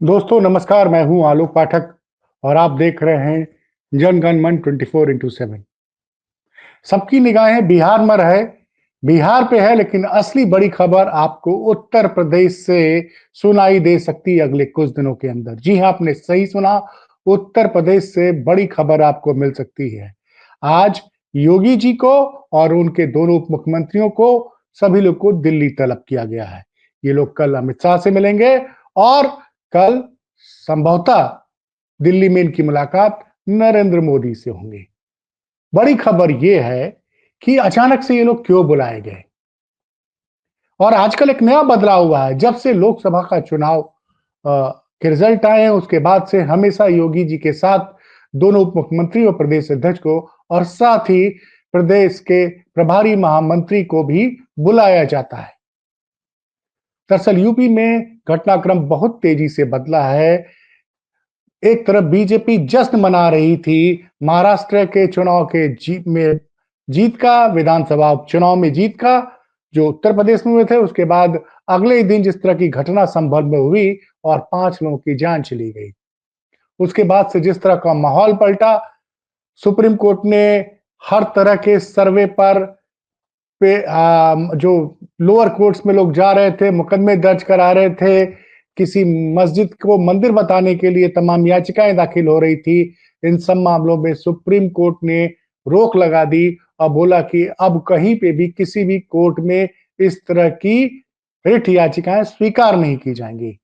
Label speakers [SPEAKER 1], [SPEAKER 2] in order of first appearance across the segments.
[SPEAKER 1] दोस्तों नमस्कार, मैं हूं आलोक पाठक और आप देख रहे हैं जन गण मन 24x7। सबकी निगाहें बिहार में रहे, बिहार पे है, लेकिन असली बड़ी खबर आपको उत्तर प्रदेश से सुनाई दे सकती है अगले कुछ दिनों के अंदर। जी हां, आपने सही सुना, उत्तर प्रदेश से बड़ी खबर आपको मिल सकती है। आज योगी जी को और उनके दोनों उप मुख्यमंत्रियों को, सभी लोग को दिल्ली तलब किया गया है। ये लोग कल अमित शाह से मिलेंगे और कल संभवतः दिल्ली में इनकी मुलाकात नरेंद्र मोदी से होंगी। बड़ी खबर यह है कि अचानक से ये लोग क्यों बुलाए गए और आजकल एक नया बदलाव हुआ है। जब से लोकसभा का चुनाव के रिजल्ट आए हैं, उसके बाद से हमेशा योगी जी के साथ दोनों उप मुख्यमंत्री और प्रदेश अध्यक्ष को और साथ ही प्रदेश के प्रभारी महामंत्री को भी बुलाया जाता है। दरअसल यूपी में घटनाक्रम बहुत तेजी से बदला है। एक तरफ बीजेपी जश्न मना रही थी महाराष्ट्र के चुनाव के जीत का, विधानसभा उपचुनाव में जीत का, जो उत्तर प्रदेश में हुए थे। उसके बाद अगले ही दिन जिस तरह की घटना संभल में हुई और 5 लोगों की जान चली गई, उसके बाद से जिस तरह का माहौल पलटा, सुप्रीम कोर्ट ने हर तरह के सर्वे पर जो लोअर कोर्ट्स में लोग जा रहे थे, मुकदमे दर्ज करा रहे थे, किसी मस्जिद को मंदिर बताने के लिए तमाम याचिकाएं दाखिल हो रही थी। इन सब मामलों में सुप्रीम कोर्ट ने रोक लगा दी और बोला कि अब कहीं पे भी किसी भी कोर्ट में इस तरह की रिट याचिकाएं स्वीकार नहीं की जाएंगी।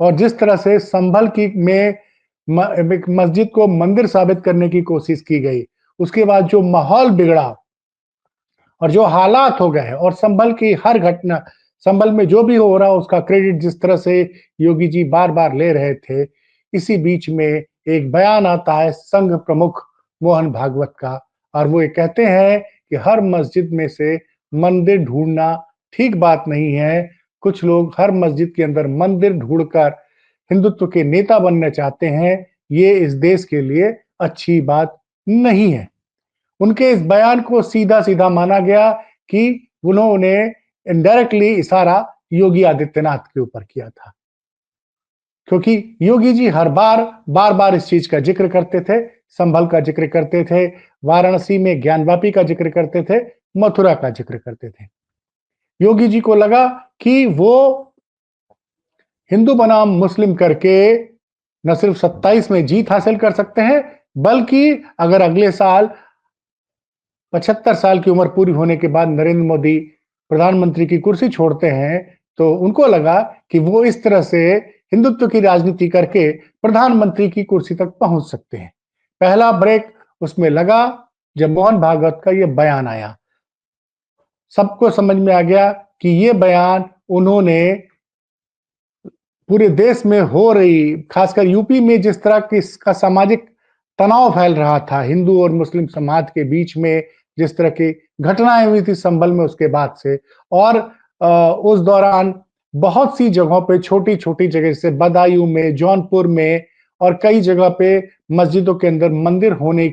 [SPEAKER 1] और जिस तरह से संभल की में मस्जिद को मंदिर साबित करने की कोशिश की गई, उसके बाद जो माहौल बिगड़ा और जो हालात हो गए और संभल की हर घटना, संभल में जो भी हो रहा उसका क्रेडिट जिस तरह से योगी जी बार-बार ले रहे थे, इसी बीच में एक बयान आता है संघ प्रमुख मोहन भागवत का और वो ये कहते हैं कि हर मस्जिद में से मंदिर ढूंढना ठीक बात नहीं है। कुछ लोग हर मस्जिद के अंदर मंदिर ढूंढकर हिंदुत्व के नेता बनना चाहते हैं। ये इस देश के लिए अच्छी बात नहीं है। उनके इस बयान को सीधा-सीधा माना गया कि उन्होंने इनडायरेक्टली इशारा योगी आदित्यनाथ के ऊपर किया था। क्योंकि योगी जी हर बार-बार इस चीज का जिक्र करते थे, संभल का जिक्र करते थे, वाराणसी में ज्ञानवापी का जिक्र करते थे, मथुरा का जिक्र करते थे। योगी जी को लगा कि वो हिंदू बनाम मुस्लिम करके न सिर्फ 27 में जीत हासिल कर सकते हैं, बल्कि अगर अगले साल 75 साल की उम्र पूरी होने के बाद नरेंद्र मोदी प्रधानमंत्री की कुर्सी छोड़ते हैं, तो उनको लगा कि वो इस तरह से हिंदुत्व की राजनीति करके प्रधानमंत्री की कुर्सी तक पहुंच सकते हैं। पहला ब्रेक उसमें लगा जब मोहन भागवत का ये बयान आया। सबको समझ में आ गया कि ये बयान उन्होंने पूरे देश में हो रही, खासकर यूपी में जिस तरह की इसका सामाजिक तनाव फैल रहा था हिंदू और मुस्लिम समाज के बीच में, जिस तरह की घटनाएं हुई थी संभल में उसके बाद से, और उस दौरान बहुत सी जगहों पे छोटी-छोटी जगह जैसे बदायूं में, जौनपुर में और कई जगह पे मस्जिदों के अंदर मंदिर होने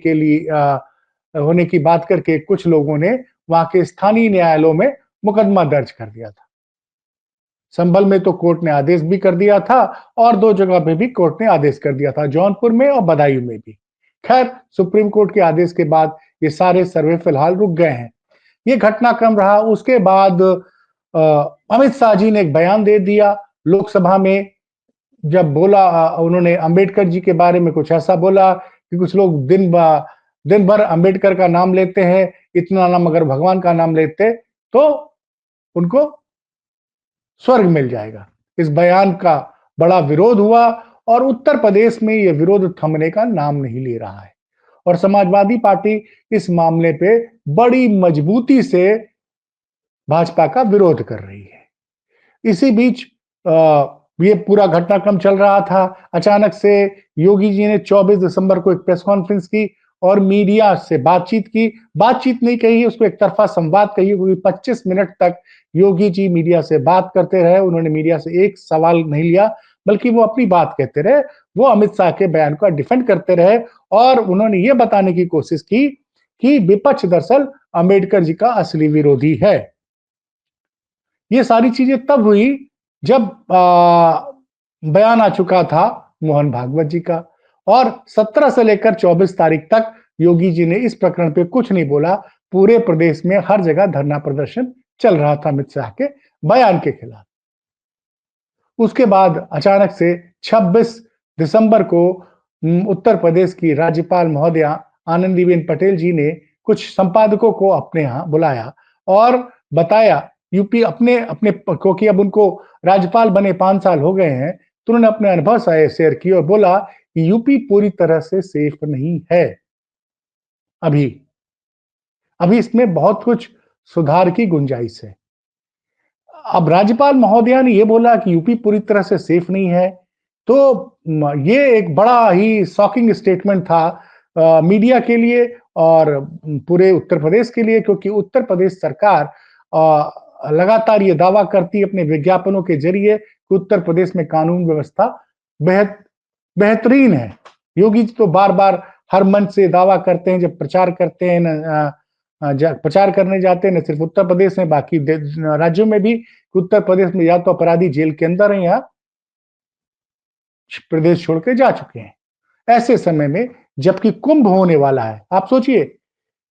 [SPEAKER 1] की बात करके कुछ लोगों ने वहां के स्थानीय न्यायालयों में मुकदमा दर्ज कर दिया था। संभल में तो कोर्ट ने आदेश भी कर दिया था और 2 जगह पे भी कोर्ट ने आदेश कर दिया था, जौनपुर में और बदायूं में भी। खैर, सुप्रीम कोर्ट के आदेश के बाद ये सारे सर्वे फिलहाल रुक गए हैं। ये घटनाक्रम रहा। उसके बाद अमित शाह जी ने एक बयान दे दिया लोकसभा में, जब बोला उन्होंने अंबेडकर जी के बारे में कुछ ऐसा बोला कि कुछ लोग दिन भर अंबेडकर का नाम लेते हैं, इतना नाम अगर भगवान का नाम लेते तो उनको स्वर्ग मिल जाएगा। इस बयान का बड़ा विरोध हुआ और उत्तर प्रदेश में यह विरोध थमने का नाम नहीं ले रहा है और समाजवादी पार्टी इस मामले पे बड़ी मजबूती से भाजपा का विरोध कर रही है। इसी बीच ये पूरा घटनाक्रम चल रहा था। अचानक से योगी जी ने 24 दिसंबर को एक प्रेस कॉन्फ्रेंस की और मीडिया से बातचीत की। बातचीत नहीं कही, उसको एक तरफा संवाद कही, क्योंकि 25 मिनट तक योगी जी मीडिया से बात करते रहे। उन्होंने मीडिया से एक सवाल नहीं लिया, बल्कि वो अपनी बात कहते रहे। वो अमित शाह के बयान का डिफेंड करते रहे और उन्होंने ये बताने की कोशिश की कि विपक्ष दरअसल अंबेडकर जी का असली विरोधी है। ये सारी चीजें तब हुई जब बयान आ चुका था मोहन भागवत जी का, और 17 से लेकर 24 तारीख तक योगी जी ने इस प्रकरण पे कुछ नहीं बोला। पूरे प्रदेश में हर जगह धरना प्रदर्शन चल रहा था अमित शाह के बयान के खिलाफ। उसके बाद अचानक से 26 दिसंबर को उत्तर प्रदेश की राज्यपाल महोदया आनंदीबेन पटेल जी ने कुछ संपादकों को अपने यहाँ बुलाया और बताया, यूपी अपने अपने क्योंकि अब उनको राज्यपाल बने 5 साल हो गए हैं, तो उन्होंने अपने अनुभव शेयर किए और बोला कि यूपी पूरी तरह से सेफ नहीं है अभी। अभी इसमें बहुत कुछ सुधार की गुंजाइश है। अब राज्यपाल महोदया ने ये बोला कि यूपी पूरी तरह से सेफ नहीं है, तो ये एक बड़ा ही शॉकिंग स्टेटमेंट था मीडिया के लिए और पूरे उत्तर प्रदेश के लिए, क्योंकि उत्तर प्रदेश सरकार लगातार ये दावा करती है अपने विज्ञापनों के जरिए कि उत्तर प्रदेश में कानून व्यवस्था बेहतरीन है। योगी जी तो बार-बार हर मंच से दावा करते हैं, जब प्रचार करते हैं प्रचार करने जाते हैं, न सिर्फ उत्तर प्रदेश में बाकी राज्यों में भी, उत्तर प्रदेश में या तो अपराधी जेल के अंदर है या प्रदेश छोड़ के जा चुके हैं। ऐसे समय में जबकि कुंभ होने वाला है, आप सोचिए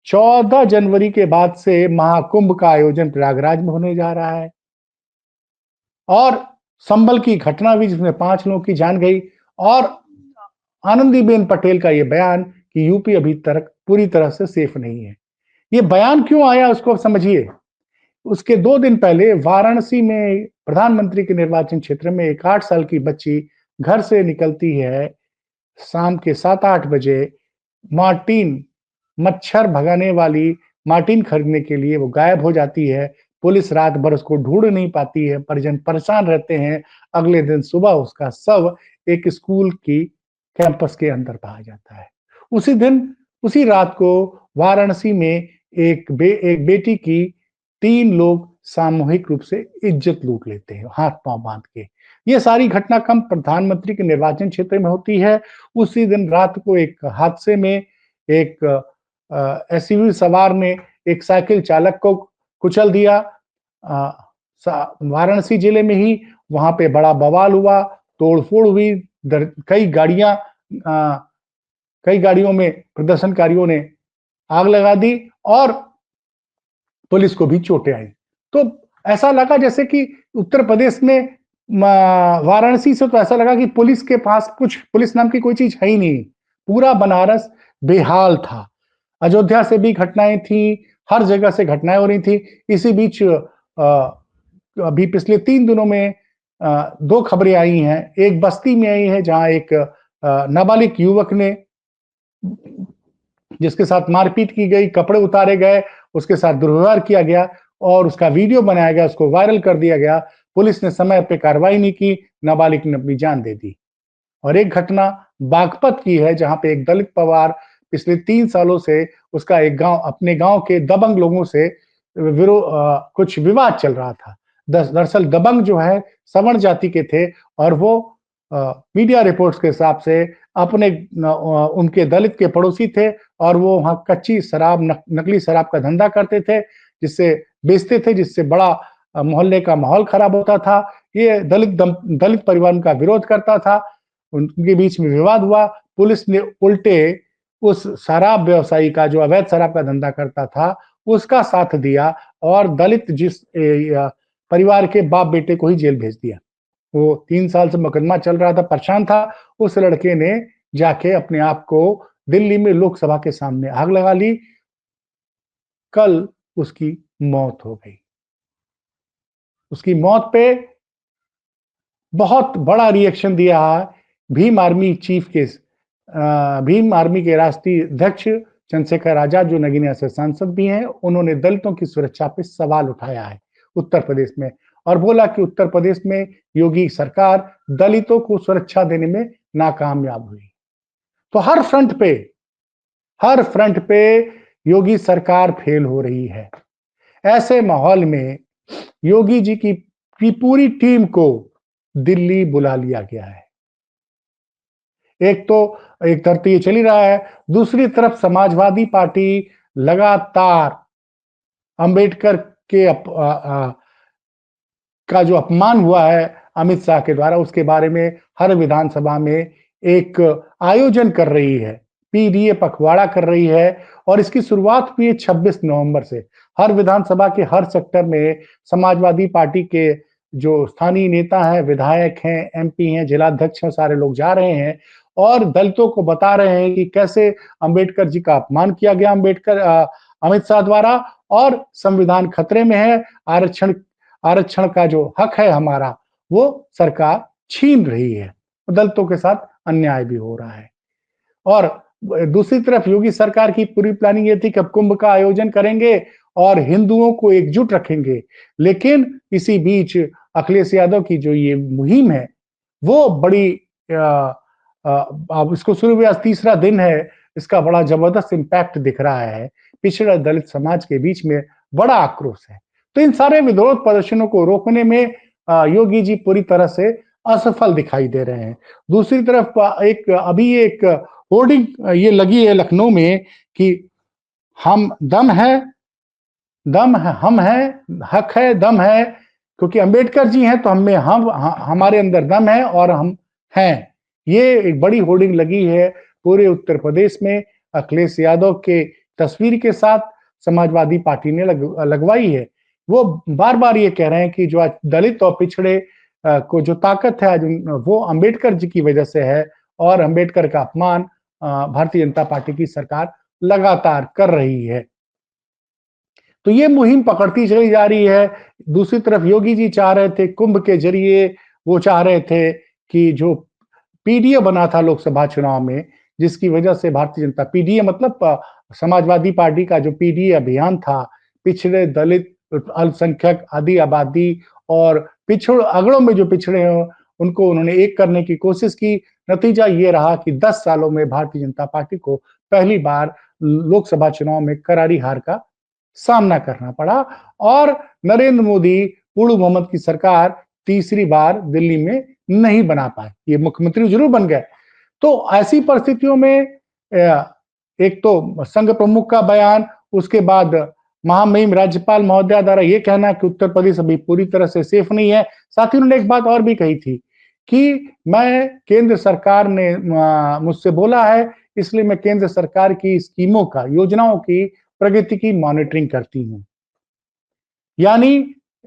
[SPEAKER 1] 14 जनवरी के बाद से महाकुंभ का आयोजन प्रयागराज में होने जा रहा है और संभल की घटना हुई जिसमें 5 लोगों की जान गई, और आनंदीबेन पटेल का यह बयान कि यूपी अभी तक पूरी तरह से सेफ नहीं है। ये बयान क्यों आया उसको समझिए। उसके 2 दिन पहले वाराणसी में प्रधानमंत्री के निर्वाचन क्षेत्र में एक 8 साल की बच्ची घर से निकलती है शाम के 7-8 बजे मार्टिन, मच्छर भगाने वाली मार्टिन खरीदने के लिए वो गायब हो जाती है। पुलिस रात भर उसको ढूँढ नहीं पाती है, परिजन परेशान रहते हैं। अगले दिन सुबह उसका शव एक स्कूल की कैंपस के अंदर पाया जाता है। उसी दिन, उसी रात को वाराणसी में एक बेटी की 3 लोग सामूहिक रूप से इज्जत लूट लेते हैं, हाथ-पाँव बाँध के। ये सारी घटनाक्रम प्रधानमंत्री के निर्वाचन क्षेत्र में होती है। उसी दिन रात को एक हादसे में एक एसयूवी सवार ने एक साइकिल चालक को कुचल दिया। वाराणसी जिले में ही वहां पे बड़ा बवाल हुआ, तोड़फोड़ हुई, कई गाड़ियों में प्रदर्शनकारियों ने आग लगा दी और पुलिस को भी चोटें आई। तो ऐसा लगा जैसे कि उत्तर प्रदेश में वाराणसी से तो ऐसा लगा कि पुलिस के पास कुछ पुलिस नाम की कोई चीज है ही नहीं। पूरा बनारस बेहाल था। अयोध्या से भी घटनाएं थी, हर जगह से घटनाएं हो रही थी। इसी बीच अभी पिछले 3 दिनों में 2 खबरें आई हैं। एक बस्ती में आई है जहां एक नाबालिग युवक ने जिसके साथ मारपीट की गई, कपड़े उतारे गए, उसके साथ दुर्व्यवहार किया गया और उसका वीडियो बनाया गया, उसको वायरल कर दिया गया। पुलिस ने समय पे कार्रवाई नहीं की, नाबालिग ने अपनी जान दे दी। और एक घटना बागपत की है जहां पे एक दलित परिवार पिछले 3 सालों से उसका एक गांव अपने गांव के दबंग लोगों से कुछ विवाद चल रहा था। दरअसल दबंग जो है सवर्ण जाति के थे और वो मीडिया रिपोर्ट्स के हिसाब से अपने उनके दलित के पड़ोसी थे और वो वहां कच्ची शराब नकली शराब का धंधा करते थे, जिससे बेचते थे, जिससे बड़ा मोहल्ले का माहौल खराब होता था। ये दलित परिवार का विरोध करता था, उनके बीच में विवाद हुआ। पुलिस ने उल्टे उस शराब व्यवसायी का जो अवैध शराब का धंधा करता था उसका साथ दिया और दलित परिवार के बाप बेटे को ही जेल भेज दिया। वो 3 साल से मुकदमा चल रहा था, परेशान था। उस लड़के ने जाके अपने आप को दिल्ली में लोकसभा के सामने आग लगा ली। कल उसकी मौत हो गई। उसकी मौत पे बहुत बड़ा रिएक्शन दिया है भीम आर्मी के राष्ट्रीय अध्यक्ष चंद्रशेखर आजाद, जो नगीना से सांसद भी हैं। उन्होंने दलितों की सुरक्षा पे सवाल उठाया है उत्तर प्रदेश में और बोला कि उत्तर प्रदेश में योगी सरकार दलितों को सुरक्षा देने में नाकामयाब हुई। तो हर फ्रंट पे योगी सरकार फेल हो रही है। ऐसे माहौल में योगी जी की पूरी टीम को दिल्ली बुला लिया गया है। एक तरफ तो ये चल ही रहा है, दूसरी तरफ समाजवादी पार्टी लगातार अंबेडकर के का जो अपमान हुआ है, अमित शाह के द्वारा उसके बारे में हर विधानसभा में एक आयोजन कर रही है, पीडीए पखवाड़ा कर रही है और इसकी शुरुआत हुई है 26 नवंबर से। हर विधानसभा के हर सेक्टर में समाजवादी पार्टी के जो स्थानीय नेता हैं, विधायक हैं, एमपी हैं, जिलाध्यक्ष हैं, सारे लोग जा रहे हैं और दलितों को बता रहे हैं कि कैसे अंबेडकर जी का अपमान किया गया अमित शाह द्वारा और संविधान खतरे में है। आरक्षण का जो हक है हमारा, वो सरकार छीन रही है। दलितों के साथ अन्याय भी हो रहा है। और दूसरी तरफ योगी सरकार की पूरी प्लानिंग ये थी कि अब कुंभ का आयोजन करेंगे और हिंदुओं को एकजुट रखेंगे। लेकिन इसी बीच अखिलेश यादव की जो ये मुहिम है, वो बड़ी अब इसको शुरू हुए आज तीसरा दिन है, इसका बड़ा जबरदस्त इम्पैक्ट दिख रहा है। पिछड़ा दलित समाज के बीच में बड़ा आक्रोश है। तो इन सारे विरोध प्रदर्शनों को रोकने में योगी जी पूरी तरह से असफल दिखाई दे रहे हैं। दूसरी तरफ अभी एक होर्डिंग ये लगी है लखनऊ में कि हम दम है, हम हैं, हक है, दम है, क्योंकि अंबेडकर जी हैं तो हमारे अंदर दम है और हम हैं। ये एक बड़ी होर्डिंग लगी है पूरे उत्तर प्रदेश में अखिलेश यादव के तस्वीर के साथ समाजवादी पार्टी ने लगवाई है। वो बार-बार ये कह रहे हैं कि जो आज दलित और पिछड़े को जो ताकत है आज वो अंबेडकर जी की वजह से है और अंबेडकर का अपमान भारतीय जनता पार्टी की सरकार लगातार कर रही है। तो ये मुहिम पकड़ती चली जा रही है। दूसरी तरफ योगी जी चाह रहे थे कुंभ के जरिए वो चाह रहे थे कि जो पीडीए बना था लोकसभा चुनाव में, जिसकी वजह से भारतीय जनता पीडीए मतलब समाजवादी पार्टी का जो पीडीए अभियान था, पिछड़े दलित, अल्पसंख्यक, आदि आबादी और अगड़ों में जो पिछड़े हैं, उनको उन्होंने एक करने की कोशिश की। नतीजा ये रहा कि 10 सालों में भारतीय जनता पार्टी को पहली बार लोकसभा चुनाव में करारी हार का सामना करना पड़ा और नरेंद्र मोदी पूर्ण बहुमत की सरकार तीसरी बार दिल्ली में नहीं बना पाए। ये मुख्यमंत्री जरूर बन गए। तो ऐसी परिस्थितियों में एक तो संघ प्रमुख का बयान, उसके बाद महामहिम राज्यपाल महोदया द्वारा ये कहना कि उत्तर प्रदेश अभी पूरी तरह से सेफ नहीं है। साथ ही उन्होंने एक बात और भी कही थी कि मैं केंद्र सरकार ने मुझसे बोला है, इसलिए मैं केंद्र सरकार की स्कीमों का, योजनाओं की प्रगति की मॉनिटरिंग करती हूँ। यानी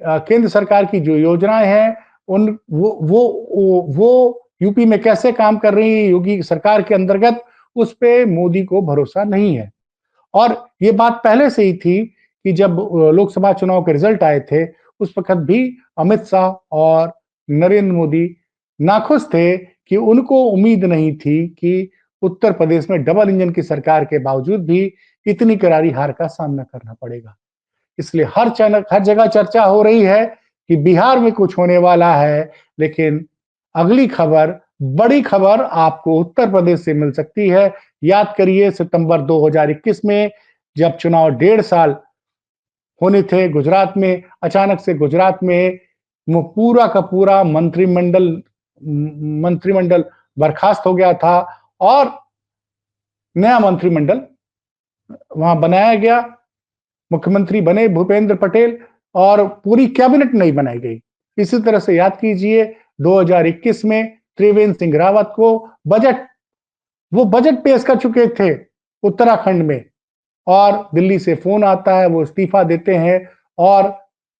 [SPEAKER 1] केंद्र सरकार की जो योजनाएं हैं उन वो यूपी में कैसे काम कर रही है योगी सरकार के अंतर्गत, उस पे मोदी को भरोसा नहीं है। और ये बात पहले से ही थी कि जब लोकसभा चुनाव के रिजल्ट आए थे, उस वक्त भी अमित शाह और नरेंद्र मोदी नाखुश थे कि उनको उम्मीद नहीं थी कि उत्तर प्रदेश में डबल इंजन की सरकार के बावजूद भी इतनी करारी हार का सामना करना पड़ेगा। इसलिए हर जगह चर्चा हो रही है कि बिहार में कुछ होने वाला है, लेकिन अगली खबर, बड़ी खबर आपको उत्तर प्रदेश से मिल सकती है। याद करिए सितंबर 2021 में जब चुनाव 1.5 साल होने थे गुजरात में, अचानक से गुजरात में वो पूरा का पूरा मंत्रिमंडल बर्खास्त हो गया था और नया मंत्रिमंडल वहां बनाया गया। मुख्यमंत्री बने भूपेंद्र पटेल और पूरी कैबिनेट नहीं बनाई गई। इसी तरह से याद कीजिए 2021 में त्रिवेंद्र सिंह रावत को बजट पेश कर चुके थे उत्तराखंड में और दिल्ली से फोन आता है, वो इस्तीफा देते हैं और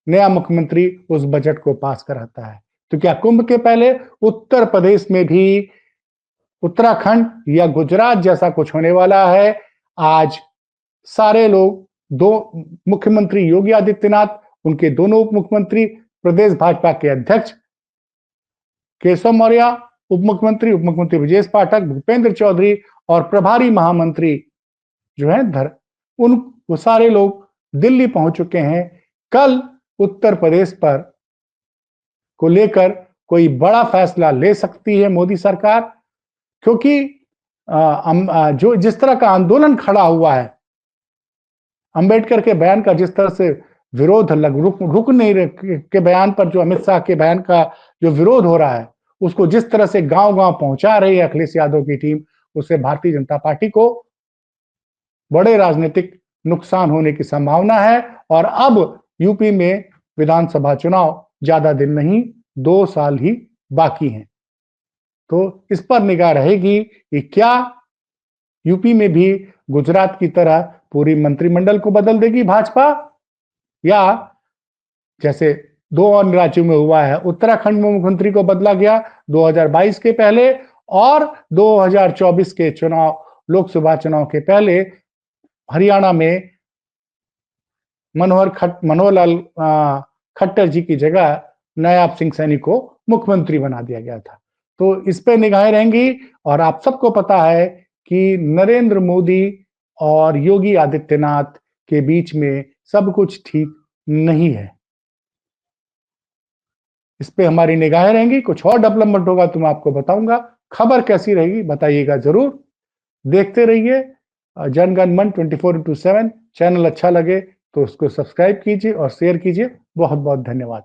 [SPEAKER 1] नया मुख्यमंत्री उस बजट को पास कराता है। तो क्या कुंभ के पहले उत्तर प्रदेश में भी उत्तराखंड या गुजरात जैसा कुछ होने वाला है? आज सारे लोग, दो मुख्यमंत्री योगी आदित्यनाथ, उनके दोनों उप मुख्यमंत्री, प्रदेश भाजपा के अध्यक्ष केशव मौर्य, उप मुख्यमंत्री ब्रजेश पाठक, भूपेंद्र चौधरी और प्रभारी महामंत्री जो है वो सारे लोग दिल्ली पहुंच चुके हैं। कल उत्तर प्रदेश पर को लेकर कोई बड़ा फैसला ले सकती है मोदी सरकार, क्योंकि जो जिस तरह का आंदोलन खड़ा हुआ है, अंबेडकर के बयान का जिस तरह से विरोध रुक नहीं के बयान पर जो अमित शाह के बयान का जो विरोध हो रहा है, उसको जिस तरह से गांव-गांव पहुंचा रही है अखिलेश यादव की टीम, उससे भारतीय जनता पार्टी को बड़े राजनीतिक नुकसान होने की संभावना है और अब यूपी में विधानसभा चुनाव ज्यादा दिन नहीं 2 साल ही बाकी हैं। तो इस पर निगाह रहेगी कि क्या यूपी में भी गुजरात की तरह पूरी मंत्रिमंडल को बदल देगी भाजपा, या जैसे 2 अन्य राज्यों में हुआ है, उत्तराखंड में मुख्यमंत्री को बदला गया 2022 के पहले और 2024 के चुनाव, लोकसभा चुनाव के पहले हरियाणा में मनोहर लाल खट्टर जी की जगह नायब सिंह सैनी को मुख्यमंत्री बना दिया गया था। तो इस पे निगाहें रहेंगी और आप सबको पता है कि नरेंद्र मोदी और योगी आदित्यनाथ के बीच में सब कुछ ठीक नहीं है। इस पे हमारी निगाहें रहेंगी, कुछ और डेवलपमेंट होगा तो मैं आपको बताऊंगा। खबर कैसी रहेगी बताइएगा जरूर। देखते रहिए जनगण मन 24/7। चैनल अच्छा लगे तो उसको सब्सक्राइब कीजिए और शेयर कीजिए। बहुत बहुत धन्यवाद।